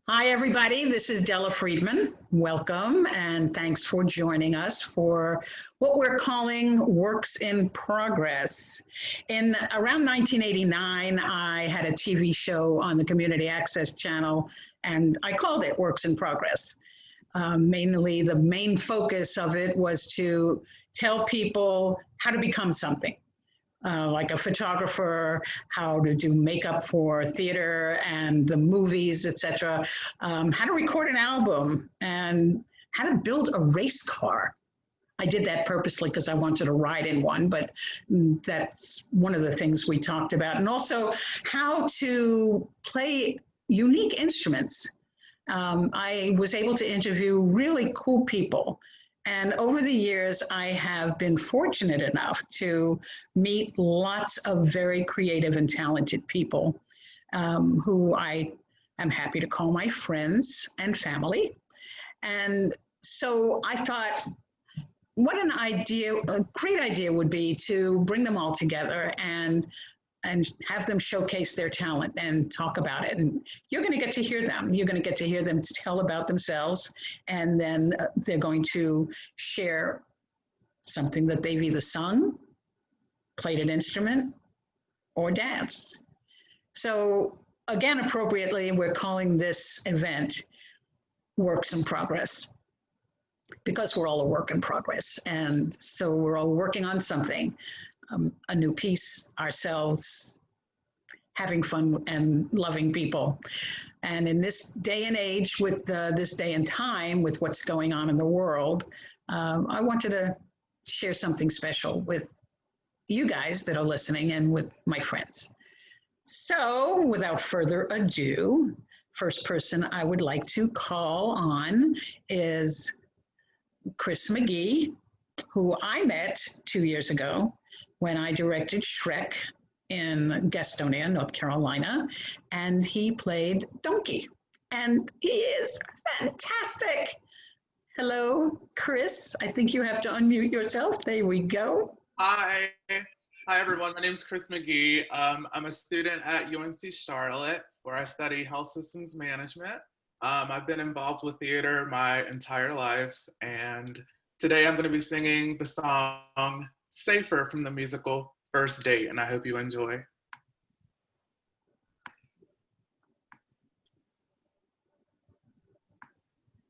Hi, everybody. This is Della Friedman. Welcome, and thanks for joining us for what we're calling Works in Progress. In around 1989, I had a TV show on the Community Access Channel, and I called it Works in Progress. Mainly, the main focus of it was to tell people how to become something. Like a photographer, how to do makeup for theater and the movies, etc. How to record an album and how to build a race car. I did that purposely because I wanted to ride in one, but that's one of the things we talked about. And also how to play unique instruments. I was able to interview really cool people. And over the years, I have been fortunate enough to meet lots of very creative and talented people who I am happy to call my friends and family. And so I thought, what an idea, a great idea would be to bring them all together and have them showcase their talent and talk about it. And you're going to get to hear them. You're going to get to hear them tell about themselves. And then they're going to share something that they've either sung, played an instrument, or danced. So again, appropriately, we're calling this event Works in Progress, because we're all a work in progress. And so we're all working on something. A new piece, ourselves, having fun and loving people. And in this day and age, with this day and time, with what's going on in the world, I wanted to share something special with you guys that are listening and with my friends. So without further ado, first person I would like to call on is Chris McGee, who I met 2 years ago when I directed Shrek in Gastonia, North Carolina, and he played Donkey. And he is fantastic. Hello, Chris. I think you have to unmute yourself. There we go. Hi. Hi, everyone. My name is Chris McGee. I'm a student at UNC Charlotte, where I study health systems management. I've been involved with theater my entire life, and today I'm going to be singing the song Safer from the musical First Date, and I hope you enjoy.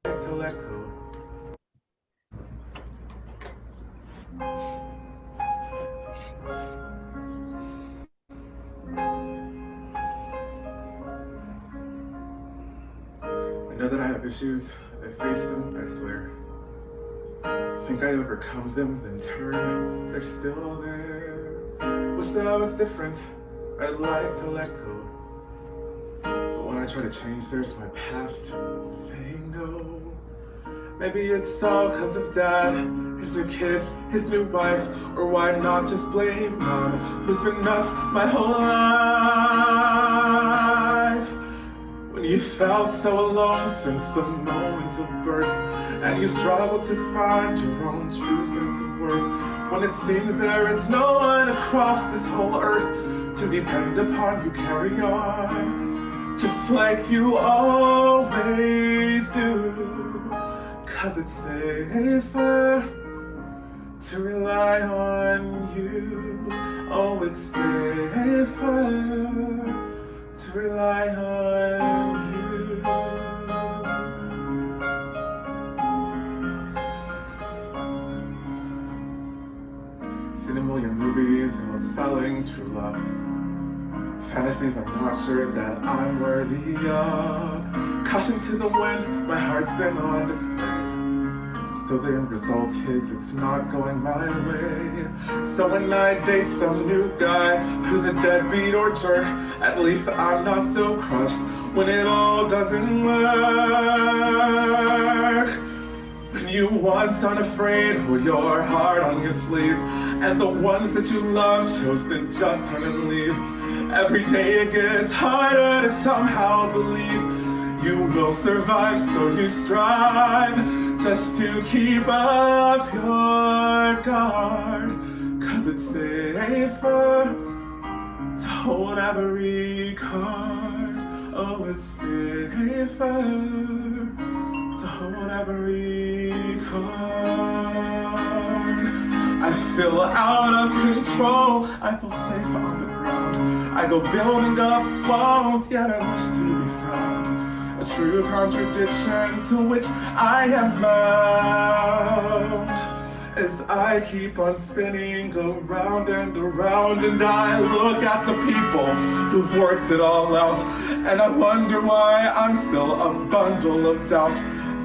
To let go. I know that I have issues. I face them, I swear. Think I overcome them, then turn, they're still there. Wish that I was different, I'd like to let go. But when I try to change, there's my past saying no. Maybe it's all cause of dad, his new kids, his new wife. Or why not just blame mom, who's been nuts my whole life. When you felt so alone since the moment of birth, and you struggle to find your own true sense of worth, when it seems there is no one across this whole earth to depend upon, you carry on just like you always do, 'cause it's safer to rely on you. Oh, it's safer to rely on you. Seen a million movies all selling true love, fantasies I'm not sure that I'm worthy of. Caution to the wind, my heart's been on display. Still the end result is it's not going my way. So when I date some new guy who's a deadbeat or jerk, at least I'm not so crushed when it all doesn't work. When you once unafraid wore your heart on your sleeve, and the ones that you love chose to just turn and leave. Every day it gets harder to somehow believe you will survive, so you strive just to keep up your guard. 'Cause it's safer to hold every card. Oh, it's safer to hold every card. I feel out of control. I feel safe on the ground. I go building up walls, yet I wish to be found. A true contradiction to which I am bound. As I keep on spinning around and around, and I look at the people who've worked it all out, and I wonder why I'm still a bundle of doubt.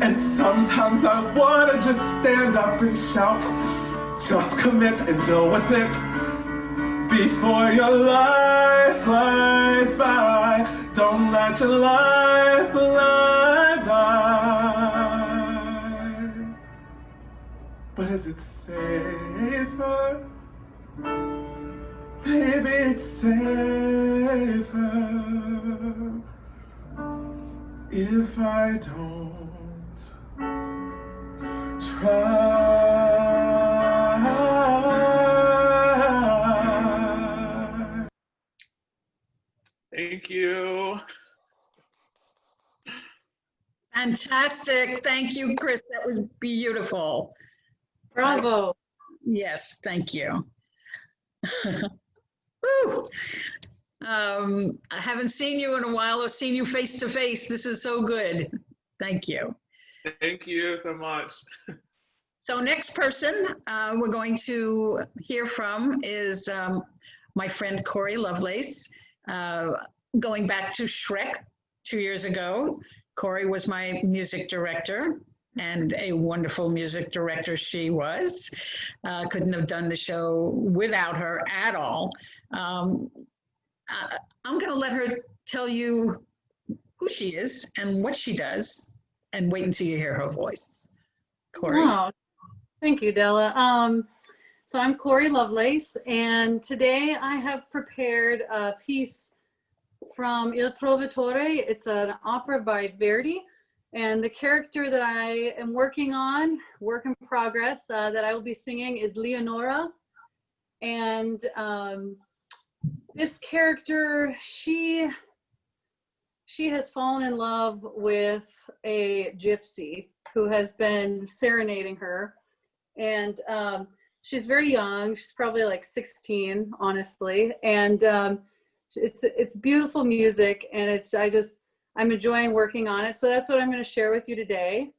And sometimes I wanna just stand up and shout, just commit and deal with it before your life flies by. Don't let your life fly by. But is it safer? Maybe it's safer if I don't try. Thank you. Fantastic. Thank you, Chris. That was beautiful. Bravo. Yes, thank you. Woo. I haven't seen you in a while or seen you face to face. This is so good. Thank you. Thank you so much. So next person we're going to hear from is my friend Corey Lovelace. Going back to Shrek 2 years ago, Corey was my music director, and a wonderful music director she was. Couldn't have done the show without her at all. I'm going to let her tell you who she is and what she does, and wait until you hear her voice. Corey. Oh, thank you, Della. So I'm Corey Lovelace, and today I have prepared a piece from Il Trovatore. It's an opera by Verdi, and the character that I am working on, work in progress, that I will be singing is Leonora. And this character, she has fallen in love with a gypsy who has been serenading her. And she's very young. She's probably like 16, honestly. And it's beautiful music, and I'm enjoying working on it. So that's what I'm going to share with you today.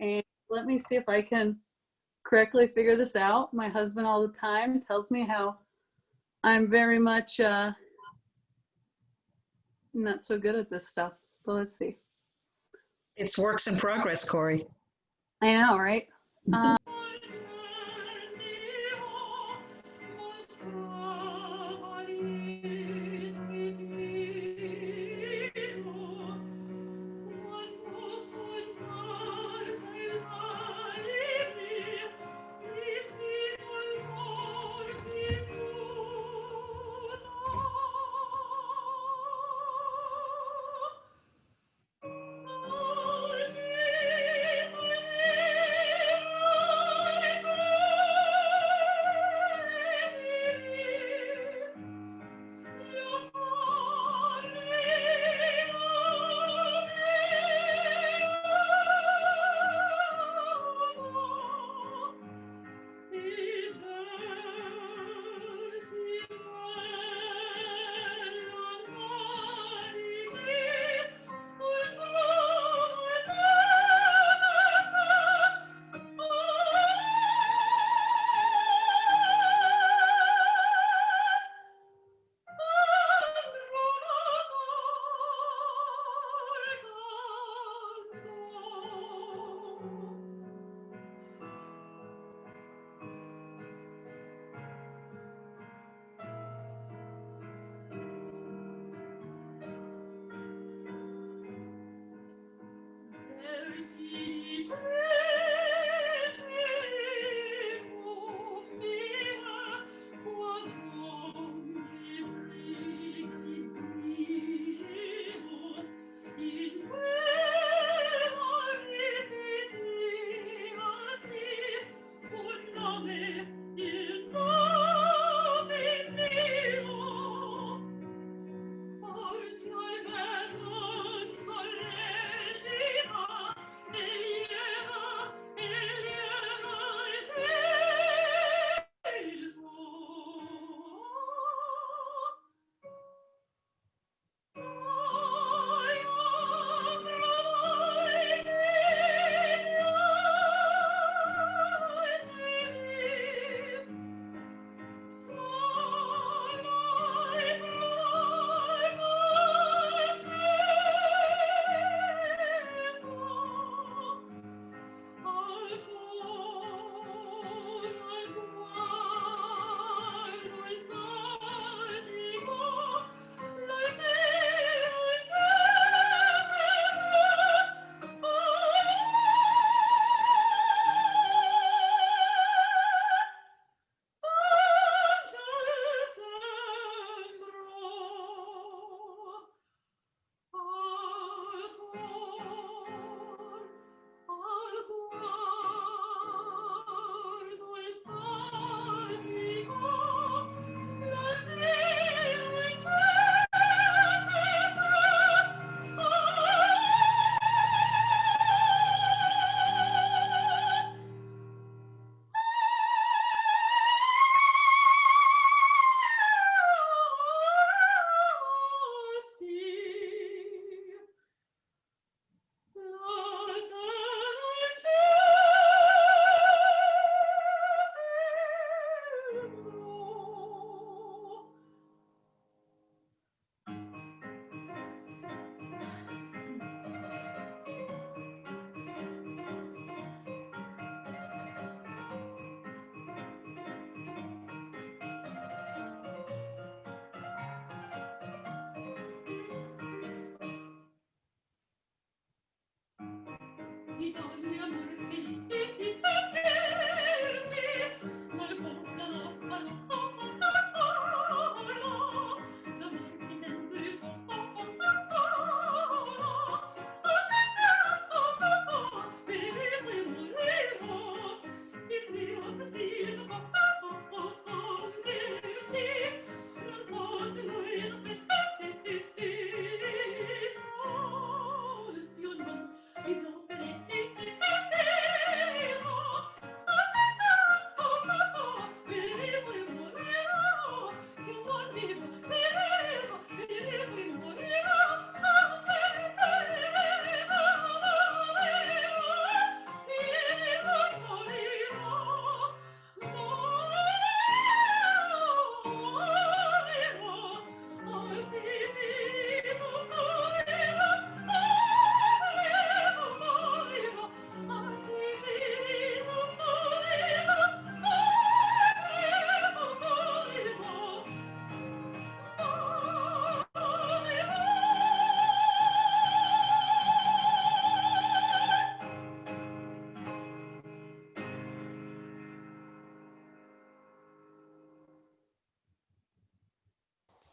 And let me see if I can correctly figure this out. My husband all the time tells me how I'm very much not so good at this stuff. But let's see. It's works in progress, Corey. I know, right?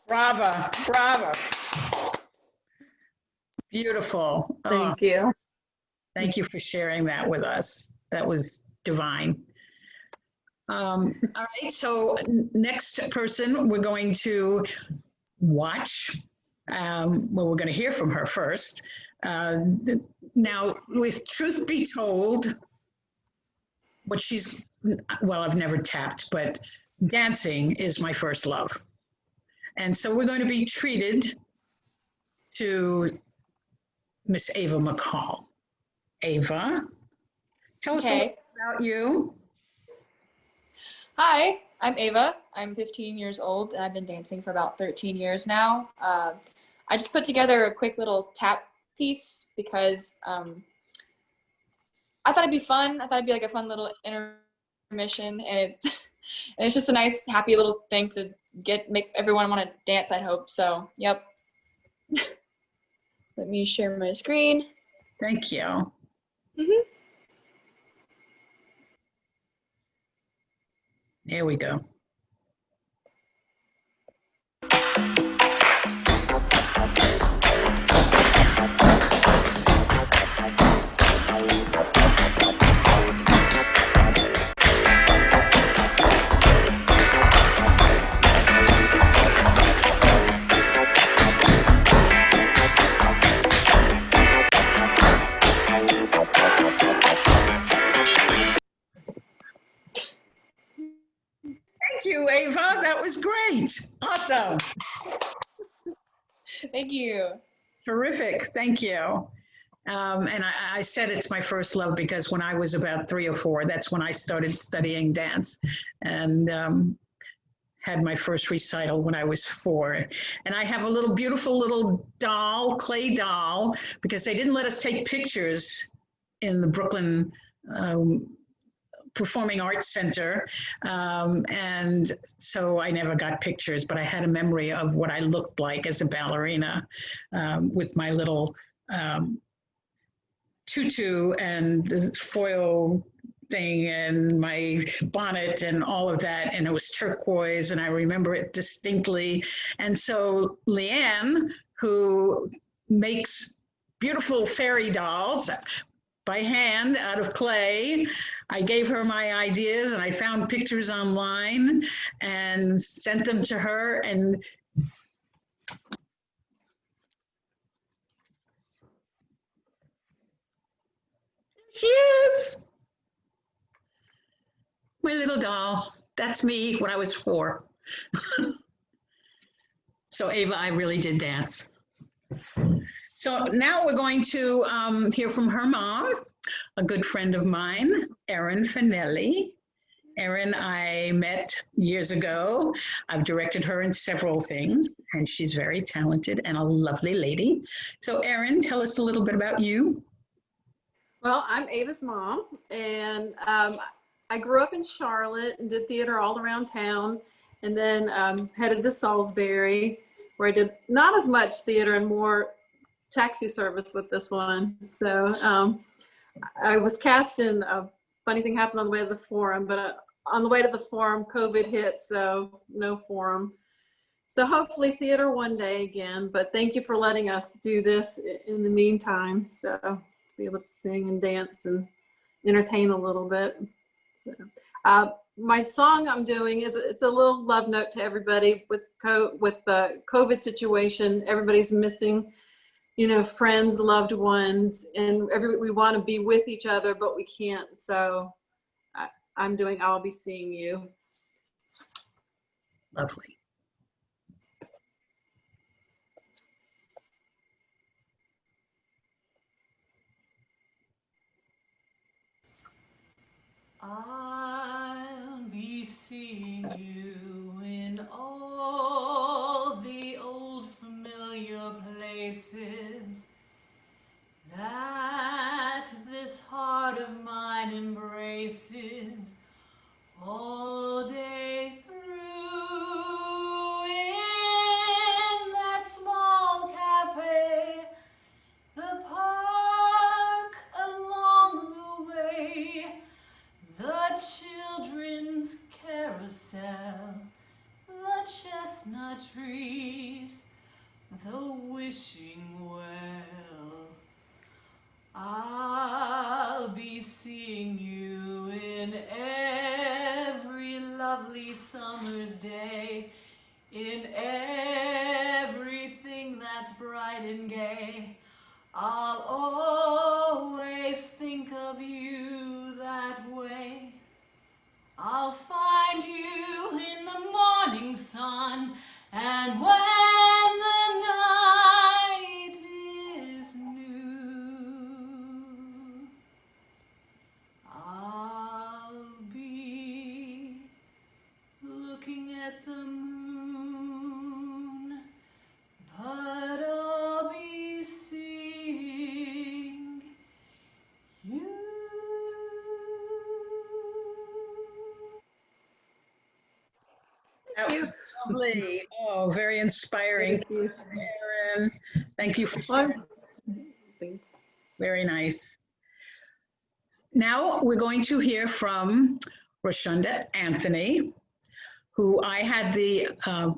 Brava, brava. Beautiful. Oh, Thank you. thank you for sharing that with us. That was divine. All right, so next person we're going to watch. Well, we're going to hear from her first. Now, with truth be told, what she's, well, I've never tapped, but dancing is my first love. And so we're going to be treated to Miss Ava McCall. Ava, tell us a little about you. Hi, I'm Ava. I'm 15 years old and I've been dancing for about 13 years now. I just put together a quick little tap piece because I thought it'd be fun. I thought it'd be like a fun little intermission, and it's just a nice, happy little thing to make everyone want to dance, I hope. So, yep. Let me share my screen. Thank you. There we go. Thank you, Ava. That was great. Awesome. Thank you. Terrific. Thank you. And I said it's my first love because when I was about 3 or 4, that's when I started studying dance, and had my first recital when I was 4. And I have a little beautiful little doll, clay doll, because they didn't let us take pictures in the Brooklyn Performing Arts Center. And so I never got pictures, but I had a memory of what I looked like as a ballerina with my little tutu and the foil thing and my bonnet and all of that. And it was turquoise, and I remember it distinctly. And so Leanne, who makes beautiful fairy dolls by hand out of clay, I gave her my ideas, and I found pictures online and sent them to her. And she is my little doll. That's me when I was 4. So Ava, I really did dance. So now we're going to hear from her mom, a good friend of mine, Erin Finelli. Erin, I met years ago. I've directed her in several things, and she's very talented and a lovely lady. So Erin, tell us a little bit about you. Well, I'm Ava's mom, and I grew up in Charlotte and did theater all around town, and then headed to Salisbury, where I did not as much theater and more taxi service with this one. So I was cast in a funny thing happened on the way to the forum, but on the way to the forum, COVID hit, so no forum. So hopefully theater one day again, but thank you for letting us do this in the meantime. So be able to sing and dance and entertain a little bit. So, my song I'm doing it's a little love note to everybody with the COVID situation. Everybody's missing, you know, friends, loved ones, and we want to be with each other, but we can't. So I'm doing I'll Be Seeing You. Lovely. I'll be seeing you in all the old familiar places that this heart of mine embraces all day through. In that small cafe, the park along the way, the children's carousel, the chestnut trees, the wishing well. I'll be seeing you in every lovely summer's day, in everything that's bright and gay. I'll always think of you that way. I'll find you in the morning sun, and when the night is new, I'll be looking at the moon, but I'll be seeing you. That was lovely. Oh, very inspiring. Thank you. Erin. Thank you. Thanks. Very nice. Now we're going to hear from Rashonda Anthony, who I had the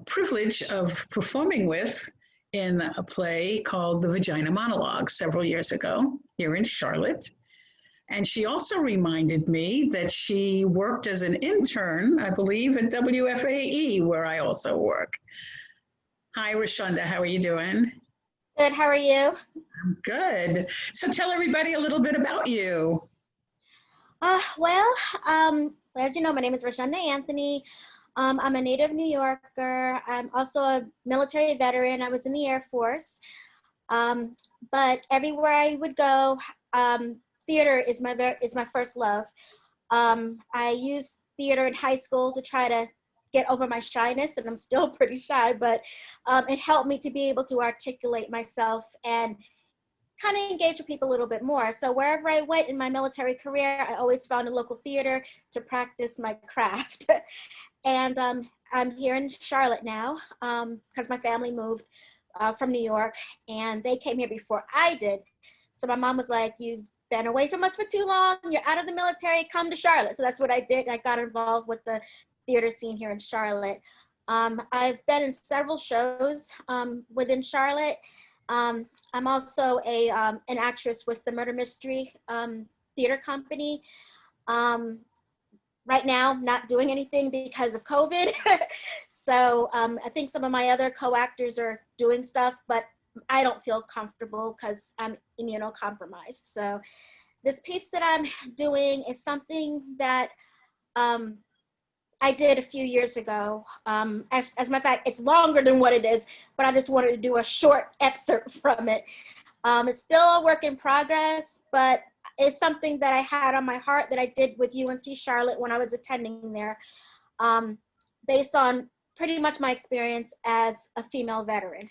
privilege of performing with in a play called The Vagina Monologue several years ago here in Charlotte. And she also reminded me that she worked as an intern, I believe, at WFAE, where I also work. Hi, Rashonda, how are you doing? Good, how are you? I'm good. So tell everybody a little bit about you. Well, as you know, my name is Rashonda Anthony. I'm a native New Yorker. I'm also a military veteran. I was in the Air Force. But everywhere I would go, theater is my first love. I used theater in high school to try to get over my shyness, and I'm still pretty shy, but it helped me to be able to articulate myself and kind of engage with people a little bit more. So wherever I went in my military career, I always found a local theater to practice my craft. And I'm here in Charlotte now because my family moved from New York, and they came here before I did. So my mom was like, "You've been away from us for too long. You're out of the military, come to Charlotte." So that's what I did. I got involved with the theater scene here in Charlotte. I've been in several shows within Charlotte. I'm also an actress with the Murder Mystery Theater Company. Right now, not doing anything because of COVID. So I think some of my other co-actors are doing stuff, but I don't feel comfortable because I'm immunocompromised. So this piece that I'm doing is something that I did a few years ago. As a matter of fact, it's longer than what it is, but I just wanted to do a short excerpt from it. It's still a work in progress, but it's something that I had on my heart that I did with UNC Charlotte when I was attending there, based on pretty much my experience as a female veteran.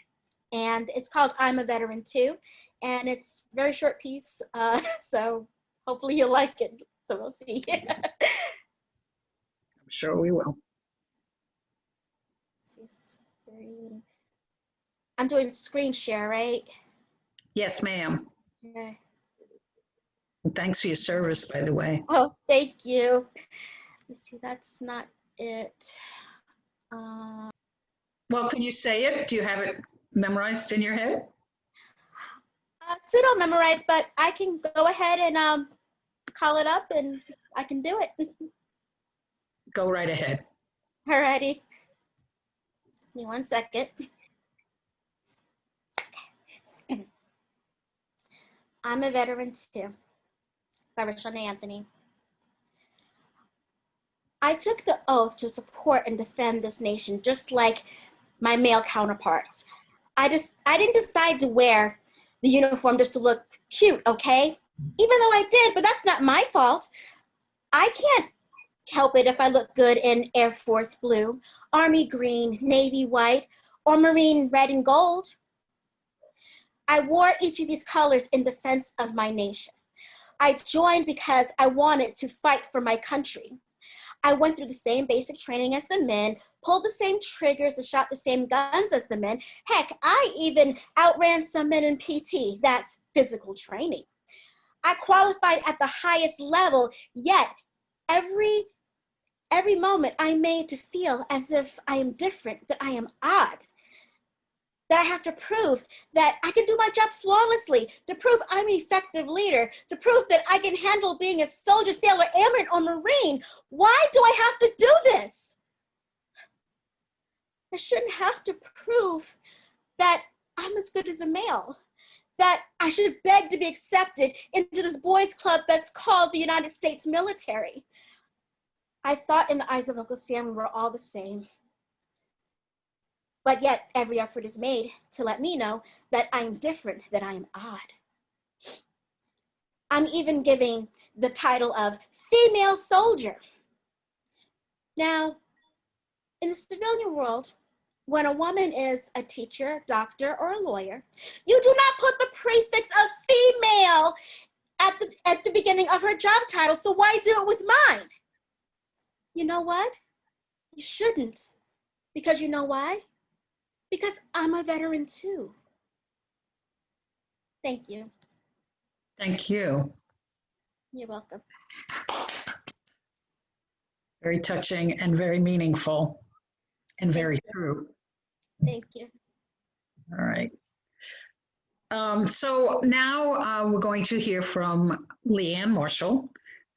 And it's called I'm a Veteran Too, and it's a very short piece, so hopefully you'll like it. So we'll see. I'm sure we will. I'm doing screen share, right? Yes, ma'am. Okay. And thanks for your service, by the way. Oh, thank you. Let's see, that's not it. Uh, Well, can you say it? Do you have it memorized in your head? pseudo memorized, but I can go ahead and call it up and I can do it. Go right ahead. Alrighty. Give me 1 second. I'm a veteran too, by Rashonda Anthony. I took the oath to support and defend this nation just like my male counterparts. I didn't decide to wear the uniform just to look cute, okay? Even though I did, but that's not my fault. I can't help it if I look good in Air Force blue, Army green, Navy white, or Marine red and gold. I wore each of these colors in defense of my nation. I joined because I wanted to fight for my country. I went through the same basic training as the men, pulled the same triggers, and shot the same guns as the men. Heck, I even outran some men in PT. That's physical training. I qualified at the highest level, yet every moment I'm made to feel as if I am different, that I am odd, that I have to prove that I can do my job flawlessly, to prove I'm an effective leader, to prove that I can handle being a soldier, sailor, airman, or Marine. Why do I have to do this? I shouldn't have to prove that I'm as good as a male, that I should beg to be accepted into this boys' club that's called the United States military. I thought in the eyes of Uncle Sam we were all the same. But yet every effort is made to let me know that I am different, that I am odd. I'm even giving the title of female soldier. Now, in the civilian world, when a woman is a teacher, doctor, or a lawyer, you do not put the prefix of female at the beginning of her job title, so why do it with mine? You know what? You shouldn't. Because you know why? Because I'm a veteran too. Thank you. Thank you. You're welcome. Very touching and very meaningful and very true. Thank you. All right. So now we're going to hear from Leanne Marshall,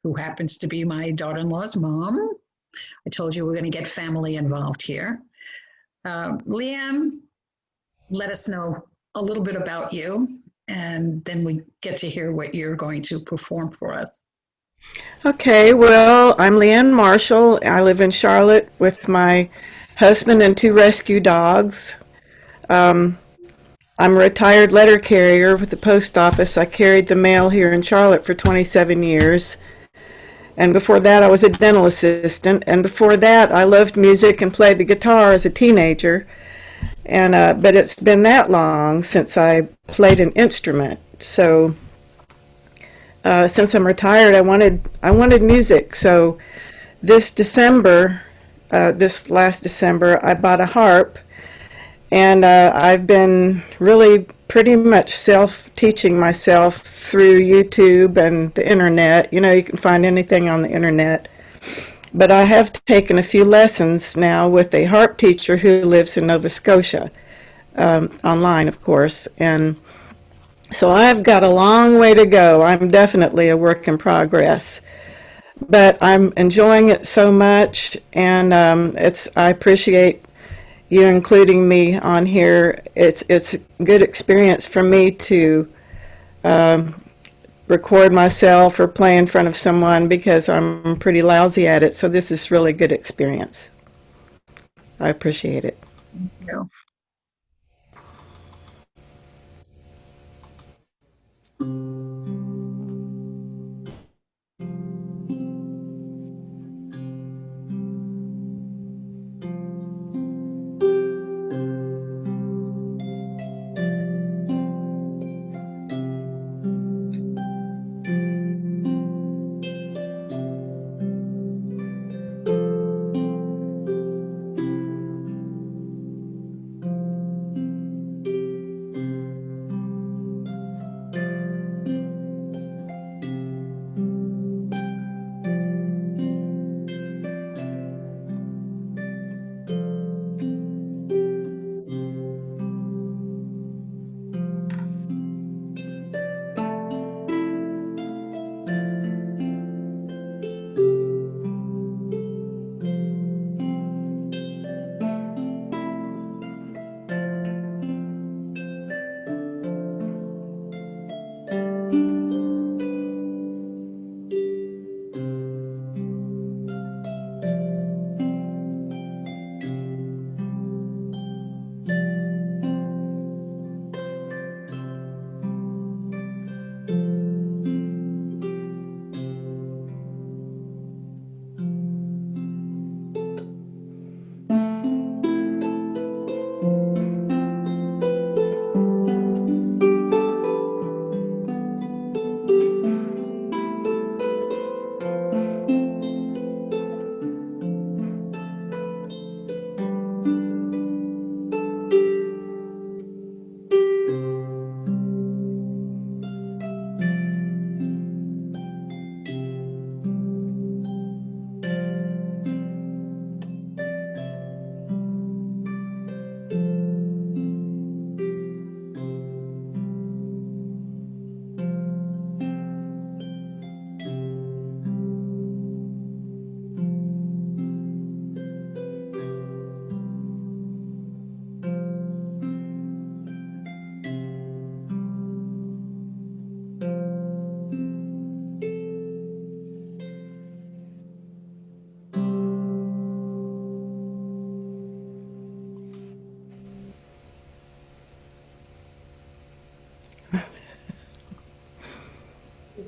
who happens to be my daughter-in-law's mom. I told you we're going to get family involved here. Leanne, let us know a little bit about you, and then we get to hear what you're going to perform for us. Okay, well, I'm Leanne Marshall. I live in Charlotte with my husband and 2 rescue dogs. I'm a retired letter carrier with the post office. I carried the mail here in Charlotte for 27 years. And before that, I was a dental assistant. And before that, I loved music and played the guitar as a teenager. And but it's been that long since I played an instrument. So since I'm retired, I wanted music. So this last December, I bought a harp, and I've been really pretty much self-teaching myself through YouTube and the internet. You know, you can find anything on the internet. But I have taken a few lessons now with a harp teacher who lives in Nova Scotia, online, of course. And so I've got a long way to go. I'm definitely a work in progress. But I'm enjoying it so much, and I appreciate you including me on here. It's a good experience for me to record myself or play in front of someone because I'm pretty lousy at it. So this is really good experience. I appreciate it. Yeah.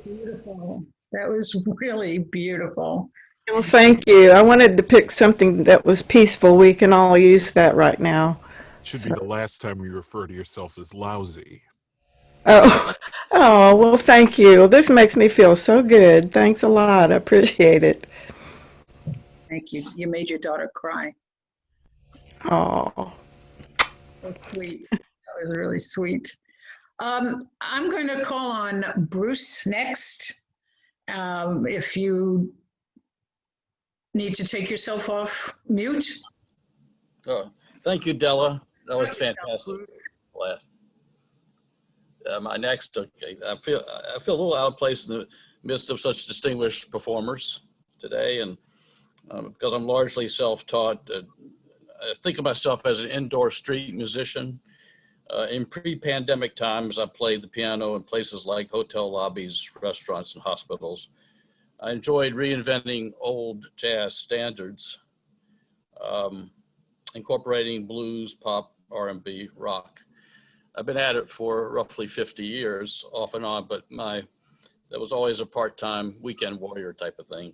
beautiful. That was really beautiful. Well, thank you. I wanted to pick something that was peaceful. We can all use that right now. Should be the last time you refer to yourself as lousy. Oh, oh, well, thank you. This makes me feel so good. Thanks a lot. I appreciate it. Thank you. You made your daughter cry. Oh, So sweet. That was really sweet. I'm going to call on Bruce next. If you need to take yourself off mute. Thank you, Della. That was Thank you, fantastic. Bruce. My next, okay, I feel a little out of place in the midst of such distinguished performers today, and because I'm largely self-taught, I think of myself as an indoor street musician. In pre-pandemic times, I played the piano in places like hotel lobbies, restaurants, and hospitals. I enjoyed reinventing old jazz standards, incorporating blues, pop, R&B, rock. I've been at it for roughly 50 years, off and on, but that was always a part-time weekend warrior type of thing.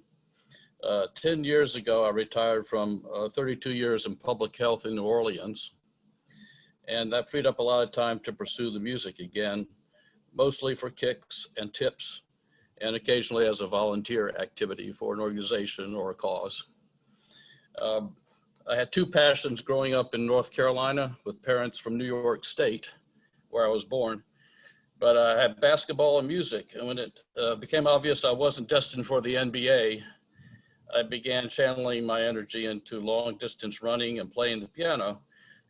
10 years ago, I retired from 32 years in public health in New Orleans, and that freed up a lot of time to pursue the music again, mostly for kicks and tips, and occasionally as a volunteer activity for an organization or a cause. I had two passions growing up in North Carolina with parents from New York State, where I was born. But I had basketball and music. And when it became obvious I wasn't destined for the NBA, I began channeling my energy into long distance running and playing the piano.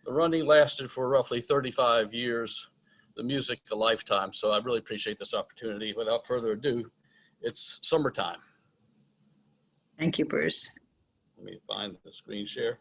The running lasted for roughly 35 years, the music a lifetime. So I really appreciate this opportunity. Without further ado, it's summertime. Thank you, Bruce. Let me find the screen share.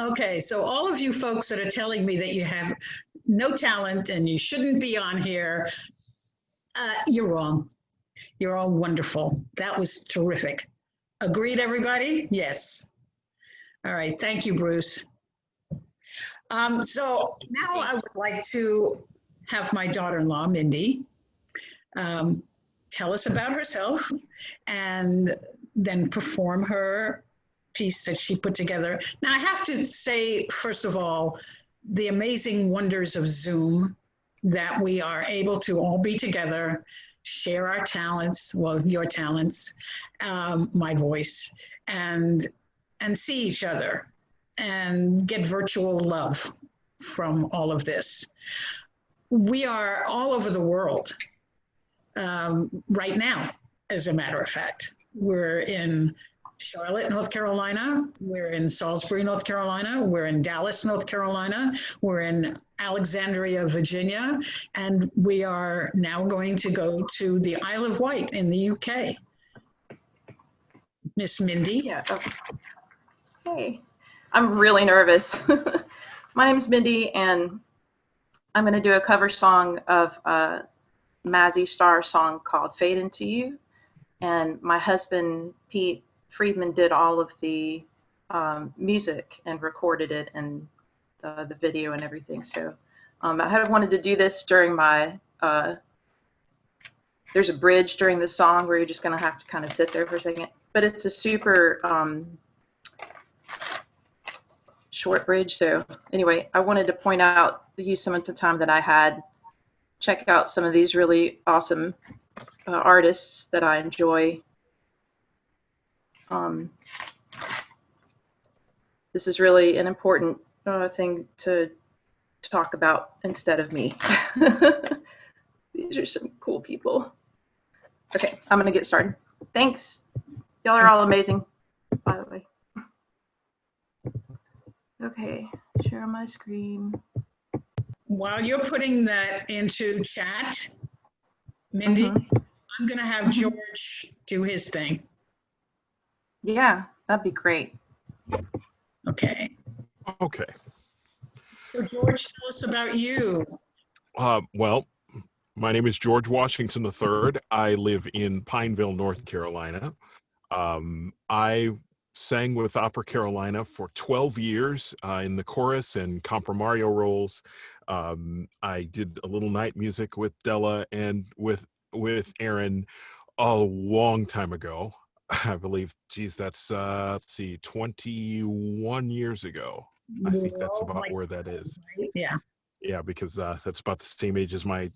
Okay, so all of you folks that are telling me that you have no talent and you shouldn't be on here, you're wrong. You're all wonderful. That was terrific. Agreed, everybody? Yes. All right, thank you, Bruce. So now I would like to have my daughter-in-law, Mindy, tell us about herself and then perform her piece that she put together. Now, I have to say, first of all, the amazing wonders of Zoom, that we are able to all be together, share our talents, well, your talents, my voice, and see each other and get virtual love from all of this. We are all over the world right now, as a matter of fact. We're in Charlotte, North Carolina. We're in Salisbury, North Carolina. We're in Dallas, North Carolina. We're in Alexandria, Virginia. And we are now going to go to the Isle of Wight in the UK. Miss Mindy. Yeah. Okay. Hey, I'm really nervous. My name is Mindy, and I'm going to do a cover song of a Mazzy Star song called Fade Into You. And my husband, Pete Friedman, did all of the music and recorded it and the video and everything. So I had wanted to do this during my, there's a bridge during the song where you're just going to have to kind of sit there for a second. But it's a super short bridge. So anyway, I wanted to point out, use some of the time that I had, check out some of these really awesome artists that I enjoy. This is really an important thing to talk about instead of me. These are some cool people. Okay, I'm gonna get started. Thanks. Y'all are all amazing, by the way. Okay, share my screen. While you're putting that into chat, Mindy, I'm going to have George do his thing. Yeah, that'd be great. Okay. Okay. So George, tell us about you. Well, my name is George Washington III. I live in Pineville, North Carolina. I sang with Opera Carolina for 12 years in the chorus and compromario roles. I did a little night music with Della and with Aaron a long time ago. I believe, geez, that's, let's see, 21 years ago. I think that's about where that is. Yeah. Yeah, because that's about the same age as my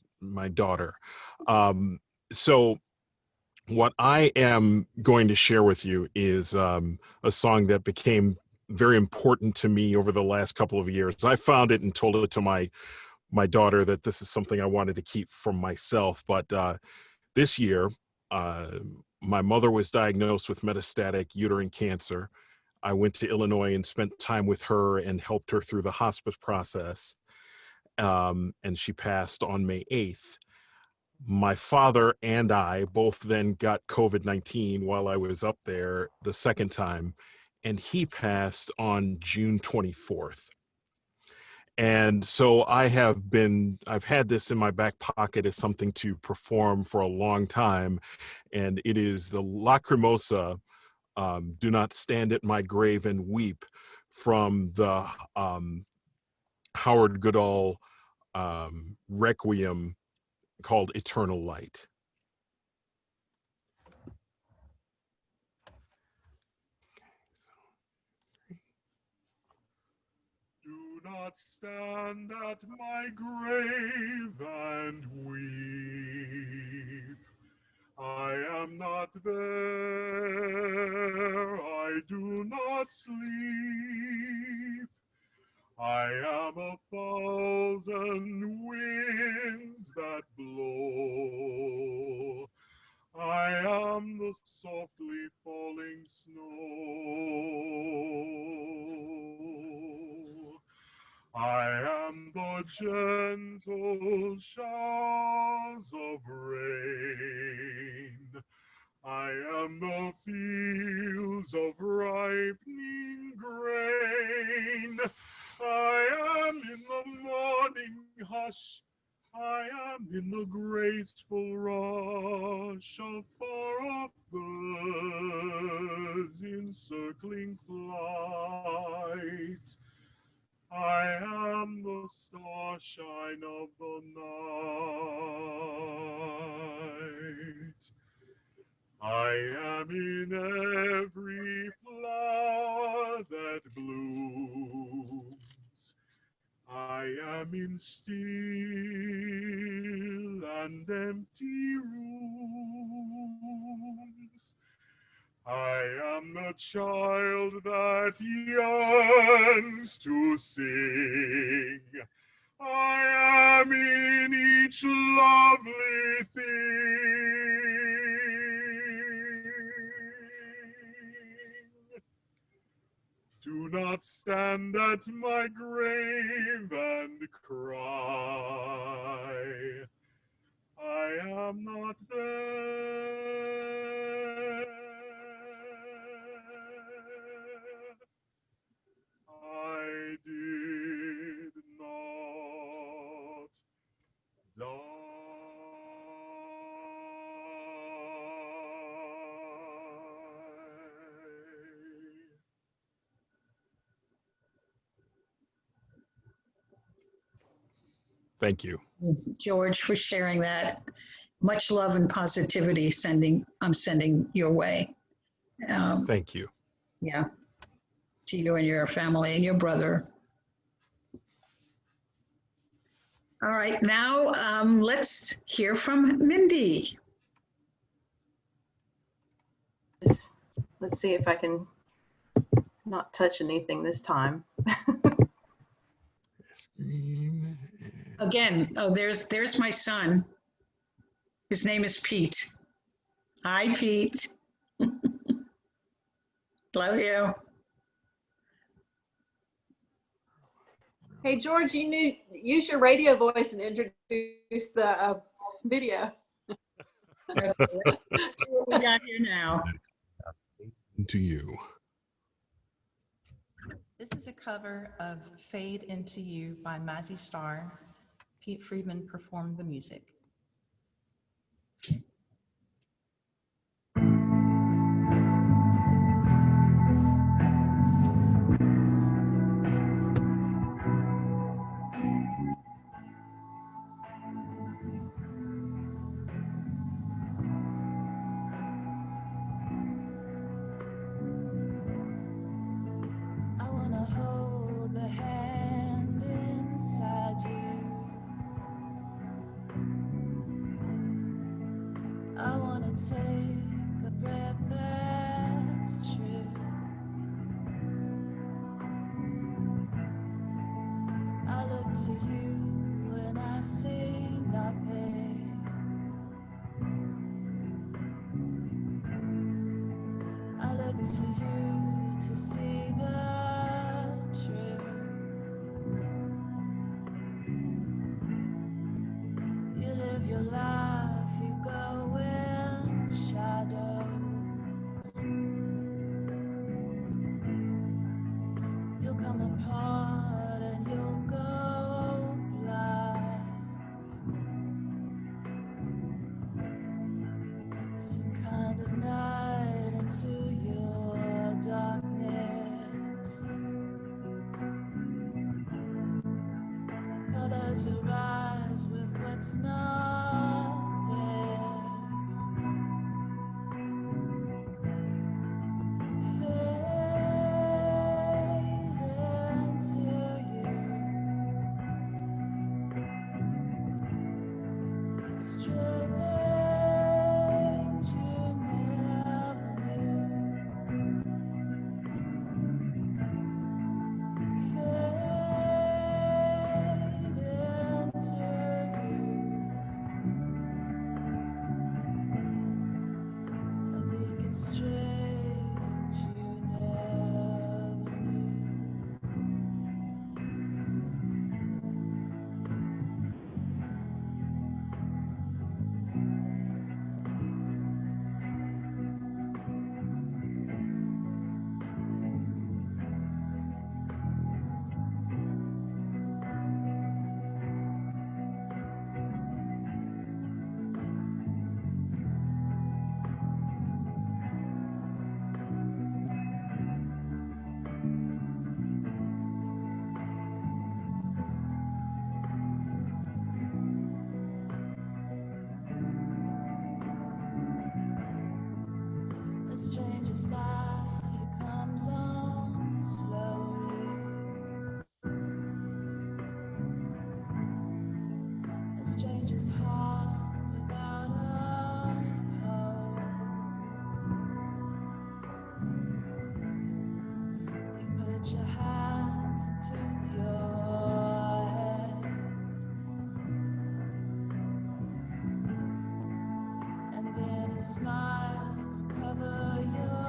daughter. So what I am going to share with you is a song that became very important to me over the last couple of years. I found it and told it to my daughter that this is something I wanted to keep from myself. But this year, my mother was diagnosed with metastatic uterine cancer. I went to Illinois and spent time with her and helped her through the hospice process. And she passed on May 8th. My father and I both then got COVID-19 while I was up there the second time, and he passed on June 24th. And so I've had this in my back pocket as something to perform for a long time, and it is the Lacrimosa, Do Not Stand at My Grave and Weep, from the Howard Goodall Requiem called Eternal Light. Do not stand at my grave and weep. I am not there, I do not sleep. I am 1,000 winds that blow. I am the softly falling snow. I am the gentle showers of rain. I am the fields of ripening grain. I am in the morning hush. I am in the graceful rush of far-off birds in circling flight. I am the starshine of the night. I am in every flower that blooms. I am in still and empty rooms. I am the child that yearns to sing. I am in each lovely thing. Do not stand at my grave and cry. I am not there. I did not die. Thank you. George, for sharing that. Much love and positivity I'm sending your way. Thank you. Yeah, to you and your family and your brother. All right, now let's hear from Mindy. Let's see if I can not touch anything this time. Again, oh, there's my son. His name is Pete. Hi, Pete. Love you. Hey, George, use your radio voice and introduce the video. Okay, let's see what we got here now. To you. This is a cover of Fade Into You by Mazzy Star. Pete Friedman performed the music. I wanna hold the hand inside you. I wanna take a breath that's true. I look to you when I see nothing. I look to you to see the truth. You live your life, you go in shadows. You'll come apart and you'll go blind. Some kind of night into your darkness. Colors your eyes with what's not there. Put your hands into your head, and then it smiles cover your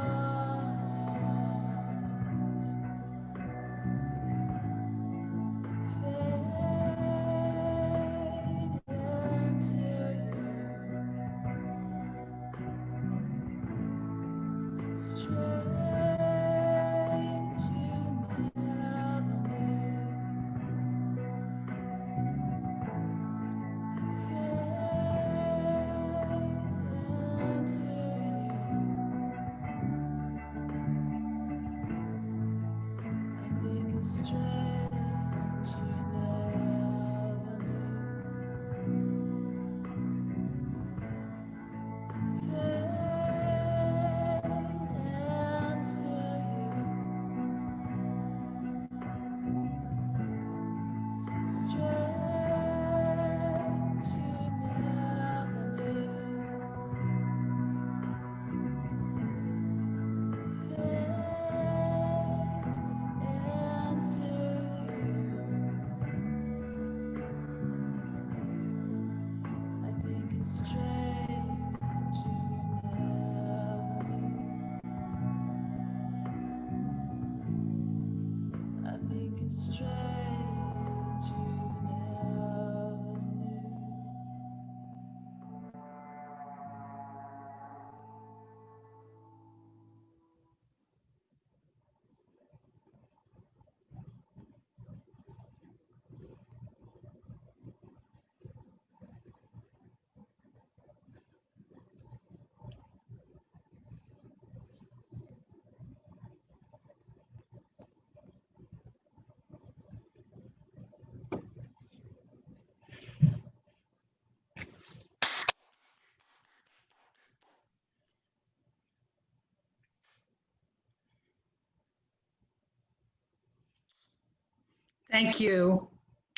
Thank you.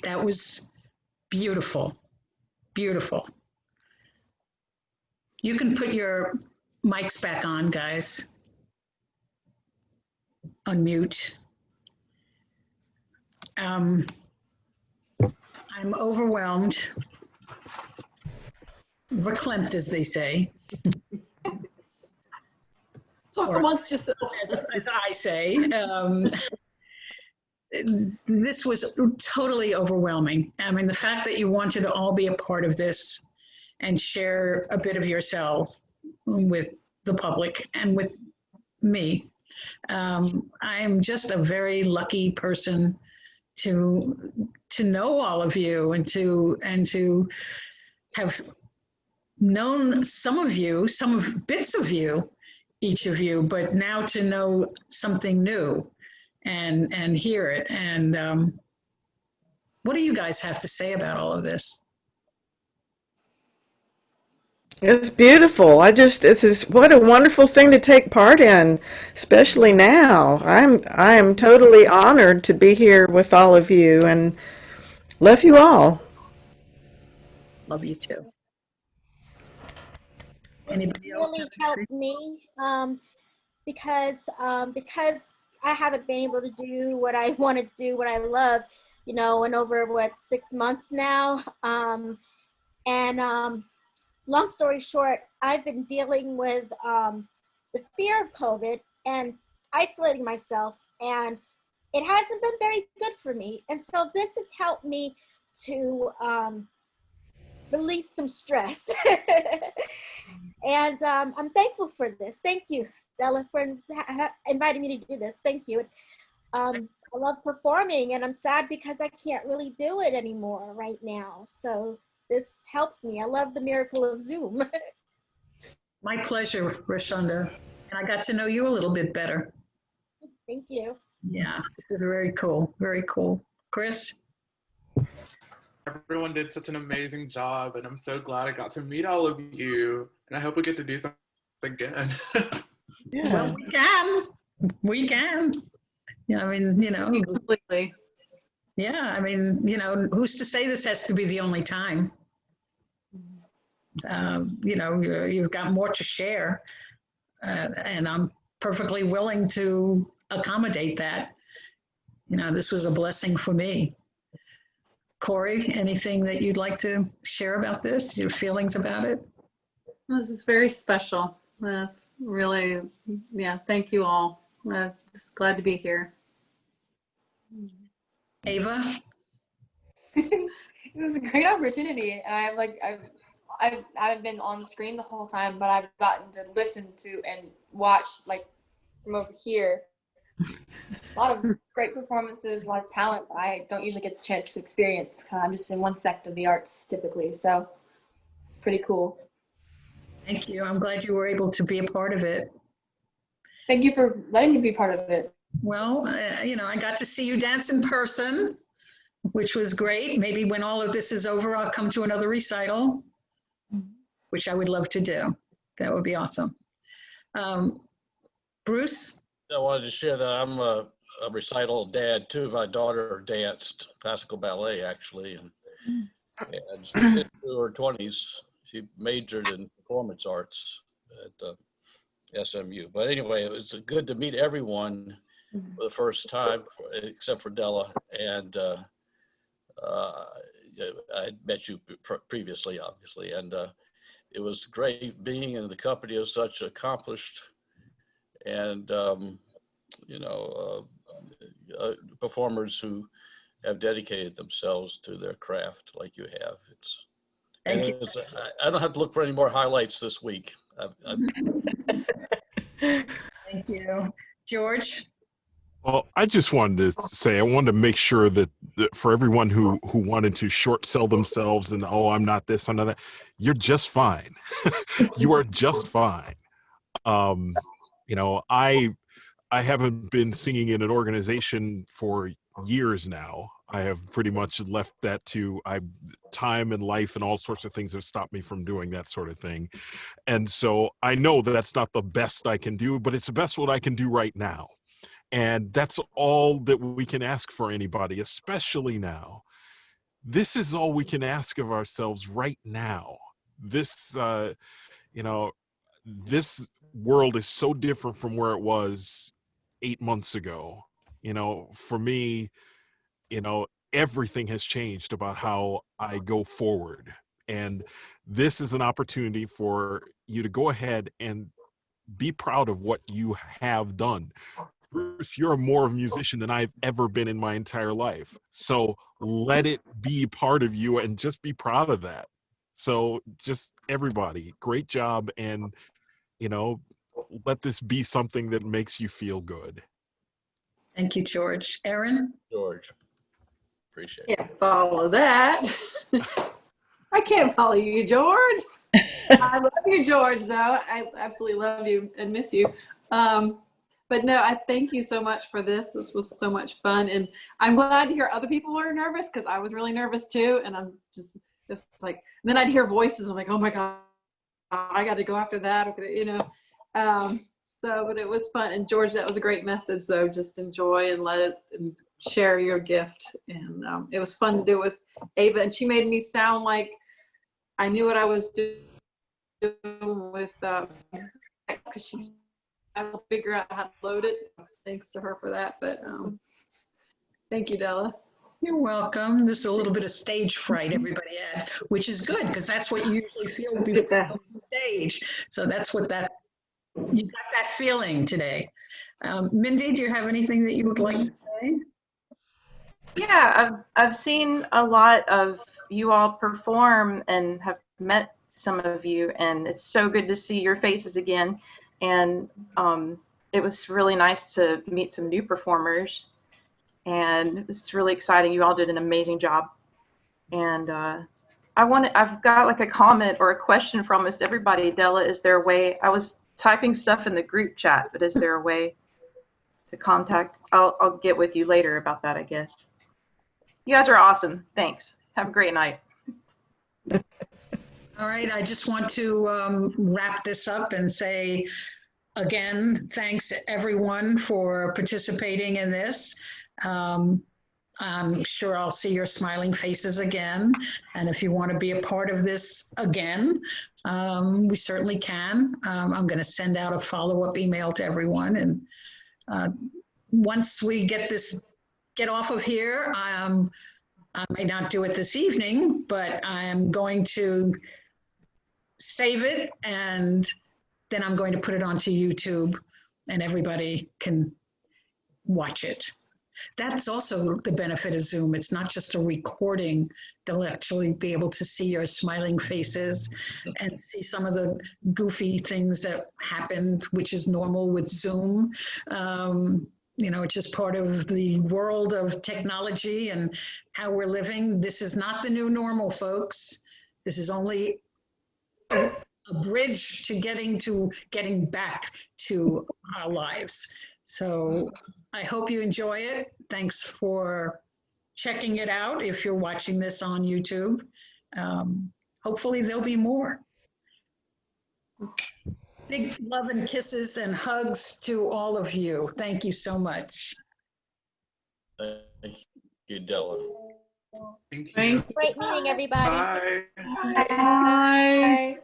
That was beautiful, beautiful. You can put your mics back on, guys. Unmute. I'm overwhelmed, verklempt, as they say. Talk Or amongst yourselves. as I say. This was totally overwhelming. I mean, the fact that you wanted to all be a part of this and share a bit of yourself with the public and with me. I'm just a very lucky person to know all of you and to have known some of you, bits of you, each of you, but now to know something new and hear it. And what do you guys have to say about all of this? It's beautiful. This is what a wonderful thing to take part in, especially now. I am totally honored to be here with all of you and love you all. Love you too. This Anybody else? really helped me because I haven't been able to do what I want to do, what I love, in over 6 months now. Long story short, I've been dealing with the fear of COVID and isolating myself, and it hasn't been very good for me. And so this has helped me to release some stress. And I'm thankful for this. Thank you, Della, for inviting me to do this. Thank you. I love performing, and I'm sad because I can't really do it anymore right now. So this helps me. I love the miracle of Zoom. My pleasure, Rashonda. And I got to know you a little bit better. Thank you. Yeah, this is very cool. Very cool. Chris? Everyone did such an amazing job, and I'm so glad I got to meet all of you. And I hope we get to do something again. Yeah. Well, we can. We can. Yeah, I mean, Completely. yeah, I mean, who's to say this has to be the only time? You've got more to share, and I'm perfectly willing to accommodate that. This was a blessing for me. Corey, anything that you'd like to share about this, your feelings about it? This is very special. That's really, yeah, thank you all. Just glad to be here. Ava? It was a great opportunity, and I haven't been on the screen the whole time, but I've gotten to listen to and watch from over here. A lot of great performances, a lot of talent that I don't usually get the chance to experience because I'm just in one sect of the arts typically. So it's pretty cool. Thank you. I'm glad you were able to be a part of it. Thank you for letting me be part of it. Well, I got to see you dance in person, which was great. Maybe when all of this is over, I'll come to another recital, which I would love to do. That would be awesome. Bruce? I wanted to share that I'm a recital dad too. My daughter danced classical ballet actually, and she's into her 20s. She majored in performance arts at SMU. But anyway, it was good to meet everyone for the first time, except for Della. And I had met you previously, obviously, and it was great being in the company of such accomplished and performers who have dedicated themselves to their craft like you have. Thank you. I don't have to look for any more highlights this week. Thank you. George? Well, I just wanted to say, I wanted to make sure that for everyone who wanted to short sell themselves and, oh, I'm not this, I'm not that, you're just fine. You are just fine. I haven't been singing in an organization for years now. I have pretty much left that to time and life and all sorts of things have stopped me from doing that sort of thing. And so I know that that's not the best I can do, but it's the best what I can do right now. And that's all that we can ask for anybody, especially now. This is all we can ask of ourselves right now. This, this world is so different from where it was 8 months ago. For me, everything has changed about how I go forward. And this is an opportunity for you to go ahead and be proud of what you have done. Bruce, you're more of a musician than I've ever been in my entire life. So let it be part of you and just be proud of that. So just everybody, great job. And, let this be something that makes you feel good. Thank you, George. Erin? George, appreciate it. Can't follow that. I can't follow you, George. I love you, George, though. I absolutely love you and miss you. But no, I thank you so much for this. This was so much fun. And I'm glad to hear other people were nervous because I was really nervous too. And I'm just like, then I'd hear voices. I'm like, oh my God, I got to go after that. But it was fun. And George, that was a great message though. Just enjoy and let it and share your gift. And it was fun to do with Ava. And she made me sound like I knew what I was doing with, because she had to figure out how to load it. Thanks to her for that. But thank you, Della. You're welcome. There's a little bit of stage fright everybody had, which is good because that's what you usually feel before you go on stage. So that's what you got that feeling today. Mindy, do you have anything that you would like to say? Yeah, I've seen a lot of you all perform and have met some of you, and it's so good to see your faces again. And it was really nice to meet some new performers, and it's really exciting. You all did an amazing job. And I've got like a comment or a question for almost everybody. Della, is there a way? I was typing stuff in the group chat, but is there a way to contact? I'll get with you later about that, I guess. You guys are awesome. Thanks. Have a great night. All right, I just want to wrap this up and say, again, thanks everyone for participating in this. I'm sure I'll see your smiling faces again. And if you want to be a part of this again, we certainly can. I'm going to send out a follow-up email to everyone. And once we get this get off of here. I may not do it this evening, but I am going to save it, and then I'm going to put it onto YouTube, and everybody can watch it. That's also the benefit of Zoom. It's not just a recording. They'll actually be able to see your smiling faces and see some of the goofy things that happened, which is normal with Zoom. You know, it's just part of the world of technology and how we're living. This is not the new normal, folks. This is only a bridge to getting back to our lives. So I hope you enjoy it. Thanks for checking it out if you're watching this on YouTube. Hopefully there'll be more. Big love and kisses and hugs to all of you. Thank you so much. Thank you, Della. Thank you. Thank you. Great meeting, everybody. Bye. Bye. Bye.